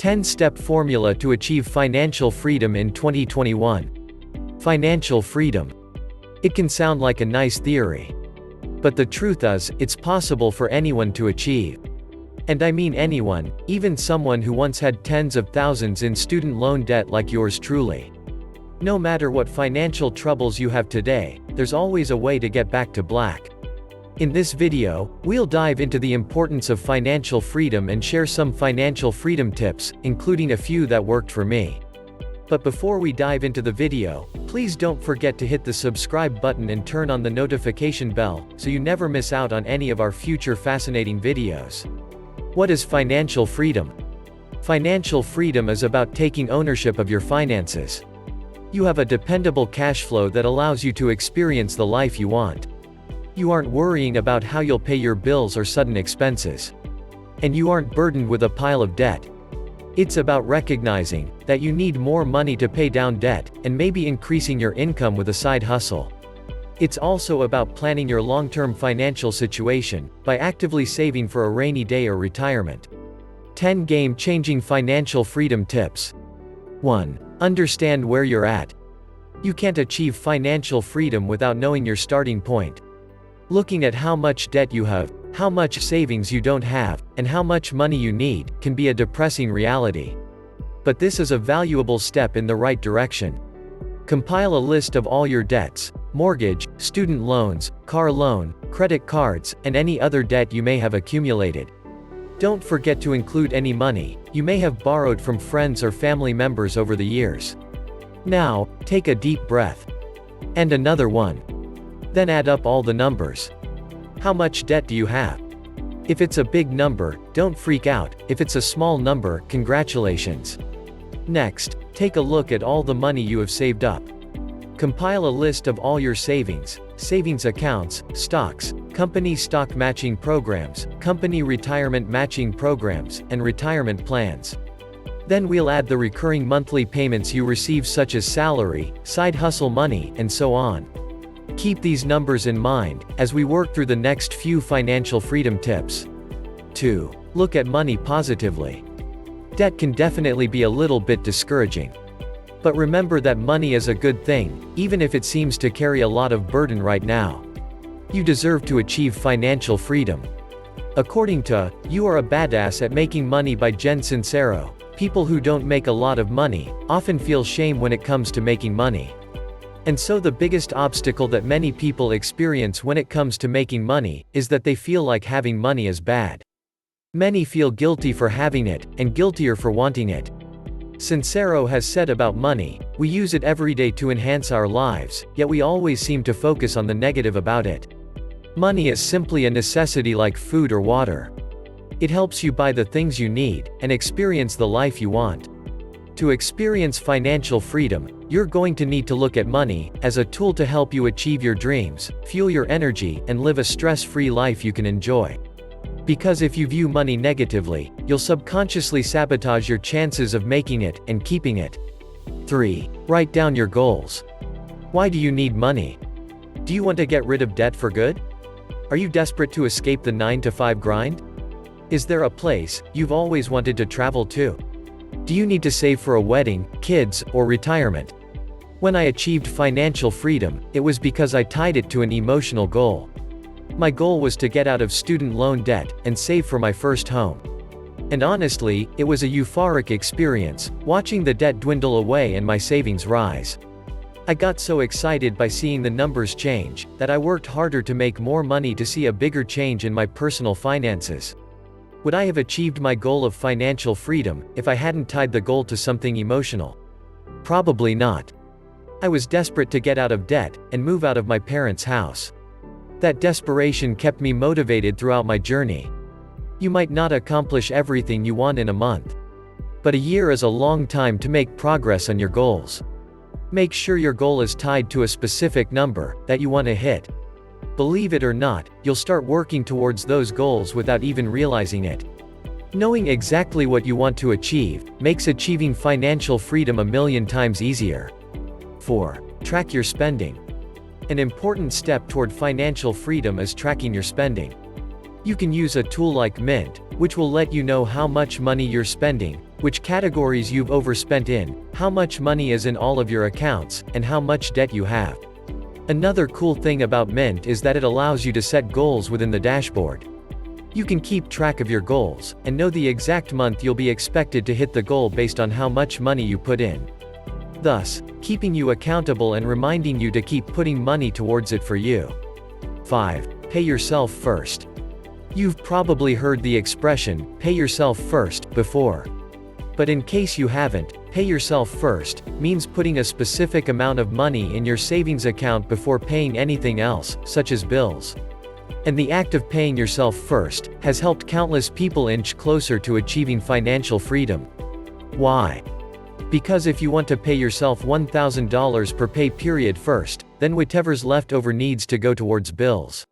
10-step formula to achieve financial freedom in 2021. Financial freedom. It can sound like a nice theory. But the truth is, it's possible for anyone to achieve. And I mean anyone, even someone who once had tens of thousands in student loan debt like yours truly. No matter what financial troubles you have today, there's always a way to get back to black. In this video, we'll dive into the importance of financial freedom and share some financial freedom tips, including a few that worked for me. But before we dive into the video, please don't forget to hit the subscribe button and turn on the notification bell, so you never miss out on any of our future fascinating videos. What is financial freedom? Financial freedom is about taking ownership of your finances. You have a dependable cash flow that allows you to experience the life you want. You aren't worrying about how you'll pay your bills or sudden expenses. And you aren't burdened with a pile of debt. It's about recognizing that you need more money to pay down debt, and maybe increasing your income with a side hustle. It's also about planning your long-term financial situation, by actively saving for a rainy day or retirement. 10 game-changing financial freedom tips. 1. Understand where you're at. You can't achieve financial freedom without knowing your starting point. Looking at how much debt you have, how much savings you don't have, and how much money you need, can be a depressing reality. But this is a valuable step in the right direction. Compile a list of all your debts: mortgage, student loans, car loan, credit cards, and any other debt you may have accumulated. Don't forget to include any money you may have borrowed from friends or family members over the years. Now, take a deep breath. And another one. Then add up all the numbers. How much debt do you have? If it's a big number, don't freak out. If it's a small number, congratulations. Next, take a look at all the money you have saved up. Compile a list of all your savings accounts, stocks, company stock matching programs, company retirement matching programs, and retirement plans. Then we'll add the recurring monthly payments you receive, such as salary, side hustle money, and so on. Keep these numbers in mind as we work through the next few financial freedom tips. 2. Look at money positively. Debt can definitely be a little bit discouraging. But remember that money is a good thing, even if it seems to carry a lot of burden right now. You deserve to achieve financial freedom. According to You Are a Badass at Making Money by Jen Sincero, people who don't make a lot of money often feel shame when it comes to making money. And so the biggest obstacle that many people experience when it comes to making money is that they feel like having money is bad. Many feel guilty for having it, and guiltier for wanting it. Sincero has said about money, we use it every day to enhance our lives, yet we always seem to focus on the negative about it. Money is simply a necessity like food or water. It helps you buy the things you need, and experience the life you want. To experience financial freedom, you're going to need to look at money as a tool to help you achieve your dreams, fuel your energy, and live a stress-free life you can enjoy. Because if you view money negatively, you'll subconsciously sabotage your chances of making it and keeping it. 3. Write down your goals. Why do you need money? Do you want to get rid of debt for good? Are you desperate to escape the 9-to-5 grind? Is there a place you've always wanted to travel to? Do you need to save for a wedding, kids, or retirement? When I achieved financial freedom, it was because I tied it to an emotional goal. My goal was to get out of student loan debt and save for my first home. And honestly, it was a euphoric experience, watching the debt dwindle away and my savings rise. I got so excited by seeing the numbers change, that I worked harder to make more money to see a bigger change in my personal finances. Would I have achieved my goal of financial freedom if I hadn't tied the goal to something emotional? Probably not. I was desperate to get out of debt and move out of my parents' house. That desperation kept me motivated throughout my journey. You might not accomplish everything you want in a month. But a year is a long time to make progress on your goals. Make sure your goal is tied to a specific number that you want to hit. Believe it or not, you'll start working towards those goals without even realizing it. Knowing exactly what you want to achieve makes achieving financial freedom a million times easier. 4. Track your spending. An important step toward financial freedom is tracking your spending. You can use a tool like Mint, which will let you know how much money you're spending, which categories you've overspent in, how much money is in all of your accounts, and how much debt you have. Another cool thing about Mint is that it allows you to set goals within the dashboard. You can keep track of your goals, and know the exact month you'll be expected to hit the goal based on how much money you put in. Thus, keeping you accountable and reminding you to keep putting money towards it for you. 5. Pay yourself first. You've probably heard the expression, pay yourself first, before. But in case you haven't, pay yourself first means putting a specific amount of money in your savings account before paying anything else, such as bills. And the act of paying yourself first has helped countless people inch closer to achieving financial freedom. Why? Because if you want to pay yourself $1,000 per pay period first, then whatever's left over needs to go towards bills.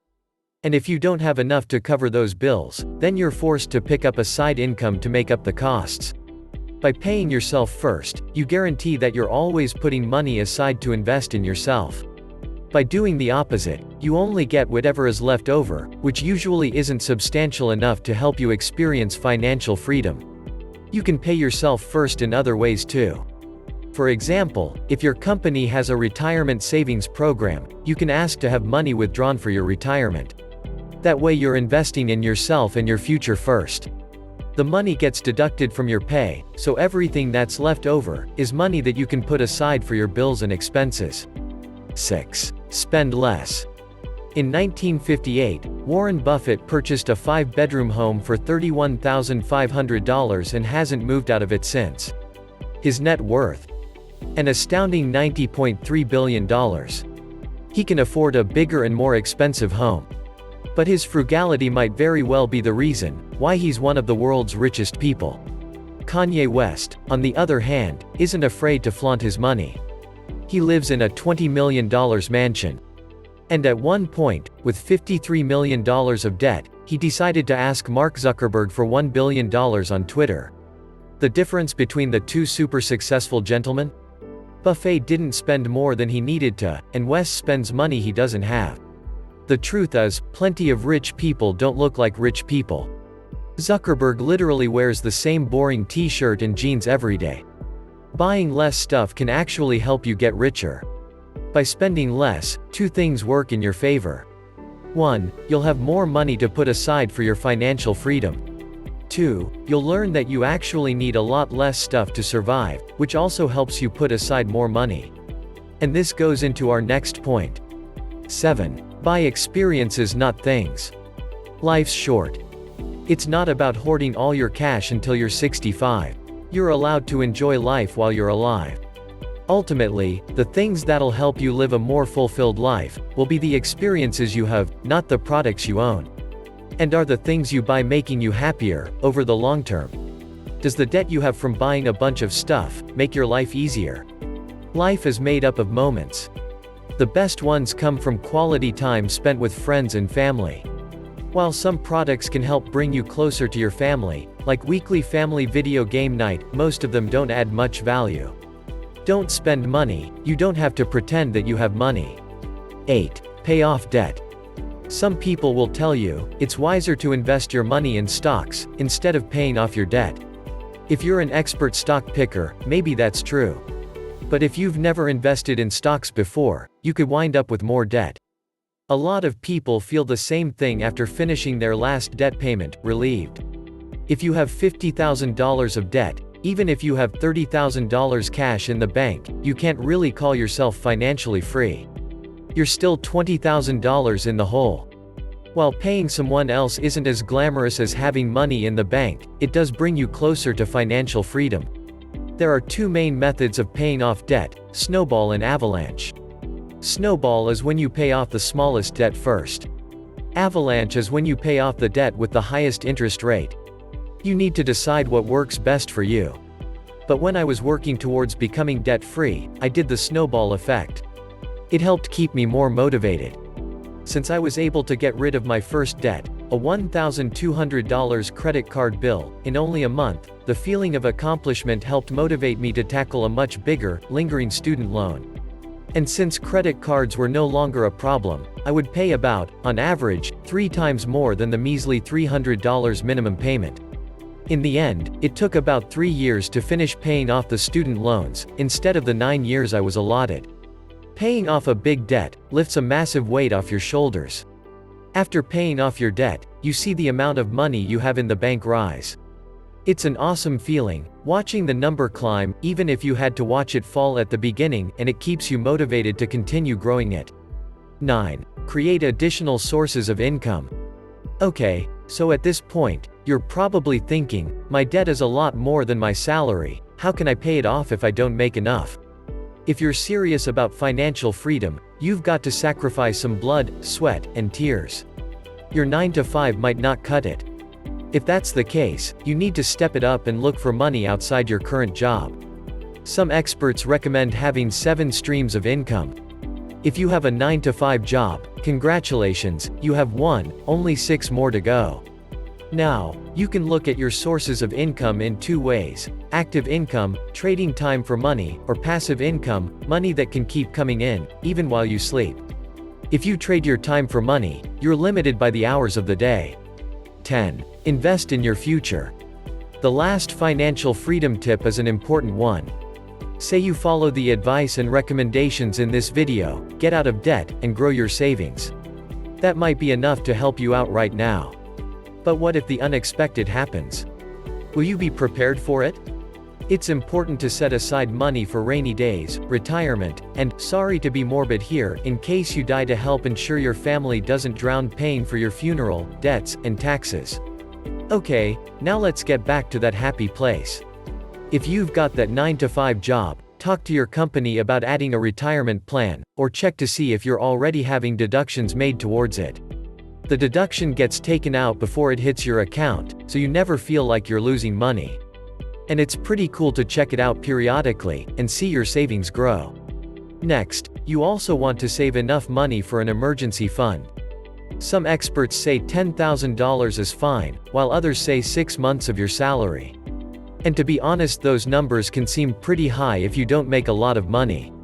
And if you don't have enough to cover those bills, then you're forced to pick up a side income to make up the costs. By paying yourself first, you guarantee that you're always putting money aside to invest in yourself. By doing the opposite, you only get whatever is left over, which usually isn't substantial enough to help you experience financial freedom. You can pay yourself first in other ways too. For example, if your company has a retirement savings program, you can ask to have money withdrawn for your retirement. That way you're investing in yourself and your future first. The money gets deducted from your pay, so everything that's left over is money that you can put aside for your bills and expenses. 6. Spend less. In 1958, Warren Buffett purchased a 5-bedroom home for $31,500 and hasn't moved out of it since. His net worth? An astounding $90.3 billion. He can afford a bigger and more expensive home. But his frugality might very well be the reason why he's one of the world's richest people. Kanye West, on the other hand, isn't afraid to flaunt his money. He lives in a $20 million mansion. And at one point, with $53 million of debt, he decided to ask Mark Zuckerberg for $1 billion on Twitter. The difference between the two super successful gentlemen? Buffett didn't spend more than he needed to, and West spends money he doesn't have. The truth is, plenty of rich people don't look like rich people. Zuckerberg literally wears the same boring t-shirt and jeans every day. Buying less stuff can actually help you get richer. By spending less, two things work in your favor. 1. You'll have more money to put aside for your financial freedom. 2. You'll learn that you actually need a lot less stuff to survive, which also helps you put aside more money. And this goes into our next point. 7. Buy experiences, not things. Life's short. It's not about hoarding all your cash until you're 65. You're allowed to enjoy life while you're alive. Ultimately, the things that'll help you live a more fulfilled life will be the experiences you have, not the products you own. And are the things you buy making you happier over the long term? Does the debt you have from buying a bunch of stuff make your life easier? Life is made up of moments. The best ones come from quality time spent with friends and family. While some products can help bring you closer to your family, like weekly family video game night, most of them don't add much value. Don't spend money, you don't have to pretend that you have money. 8. Pay off debt. Some people will tell you, it's wiser to invest your money in stocks, instead of paying off your debt. If you're an expert stock picker, maybe that's true. But if you've never invested in stocks before, you could wind up with more debt. A lot of people feel the same thing after finishing their last debt payment, relieved. If you have $50,000 of debt, even if you have $30,000 cash in the bank, you can't really call yourself financially free. You're still $20,000 in the hole. While paying someone else isn't as glamorous as having money in the bank, it does bring you closer to financial freedom. There are two main methods of paying off debt: snowball and avalanche. Snowball is when you pay off the smallest debt first. Avalanche is when you pay off the debt with the highest interest rate. You need to decide what works best for you. But when I was working towards becoming debt-free, I did the snowball effect. It helped keep me more motivated. Since I was able to get rid of my first debt, a $1,200 credit card bill, in only a month, the feeling of accomplishment helped motivate me to tackle a much bigger, lingering student loan. And since credit cards were no longer a problem, I would pay about, on average, 3 times more than the measly $300 minimum payment. In the end, it took about 3 years to finish paying off the student loans, instead of the 9 years I was allotted. Paying off a big debt lifts a massive weight off your shoulders. After paying off your debt, you see the amount of money you have in the bank rise. It's an awesome feeling, watching the number climb, even if you had to watch it fall at the beginning, and it keeps you motivated to continue growing it. 9. Create additional sources of income. Okay, so at this point, you're probably thinking, my debt is a lot more than my salary, how can I pay it off if I don't make enough? If you're serious about financial freedom, you've got to sacrifice some blood, sweat, and tears. Your 9 to 5 might not cut it. If that's the case, you need to step it up and look for money outside your current job. Some experts recommend having 7 streams of income. If you have a 9 to 5 job, congratulations, you have one, only 6 more to go. Now, you can look at your sources of income in 2 ways: active income, trading time for money, or passive income, money that can keep coming in, even while you sleep. If you trade your time for money, you're limited by the hours of the day. 10. Invest in your future. The last financial freedom tip is an important one. Say you follow the advice and recommendations in this video, get out of debt, and grow your savings. That might be enough to help you out right now. But what if the unexpected happens? Will you be prepared for it? It's important to set aside money for rainy days, retirement, and, sorry to be morbid here, in case you die, to help ensure your family doesn't drown paying for your funeral, debts, and taxes. Okay, now let's get back to that happy place. If you've got that 9 to 5 job, talk to your company about adding a retirement plan, or check to see if you're already having deductions made towards it. The deduction gets taken out before it hits your account, so you never feel like you're losing money. And it's pretty cool to check it out periodically, and see your savings grow. Next, you also want to save enough money for an emergency fund. Some experts say $10,000 is fine, while others say 6 months of your salary. And to be honest, those numbers can seem pretty high if you don't make a lot of money.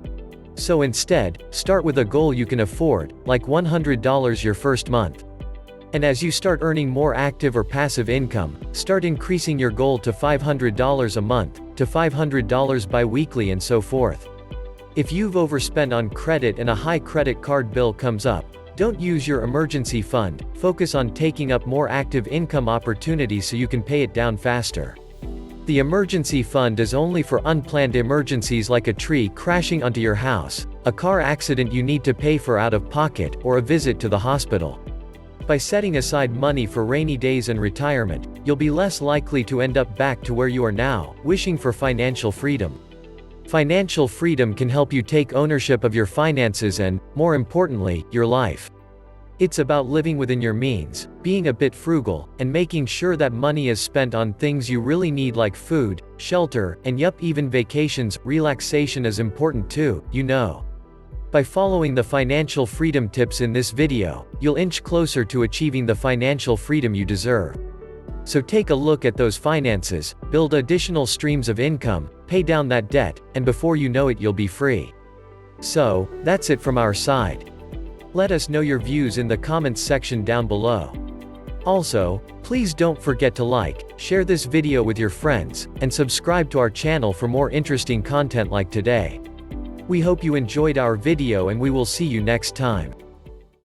So instead, start with a goal you can afford, like $100 your first month. And as you start earning more active or passive income, start increasing your goal to $500 a month, to $500 bi-weekly, and so forth. If you've overspent on credit and a high credit card bill comes up, don't use your emergency fund, focus on taking up more active income opportunities so you can pay it down faster. The emergency fund is only for unplanned emergencies like a tree crashing onto your house, a car accident you need to pay for out of pocket, or a visit to the hospital. By setting aside money for rainy days and retirement, you'll be less likely to end up back to where you are now, wishing for financial freedom. Financial freedom can help you take ownership of your finances and, more importantly, your life. It's about living within your means, being a bit frugal, and making sure that money is spent on things you really need, like food, shelter, and even vacations. Relaxation is important too, you know. By following the financial freedom tips in this video, you'll inch closer to achieving the financial freedom you deserve. So take a look at those finances, build additional streams of income, pay down that debt, and before you know it, you'll be free. So, that's it from our side. Let us know your views in the comments section down below. Also, please don't forget to like, share this video with your friends, and subscribe to our channel for more interesting content like today. We hope you enjoyed our video, and we will see you next time.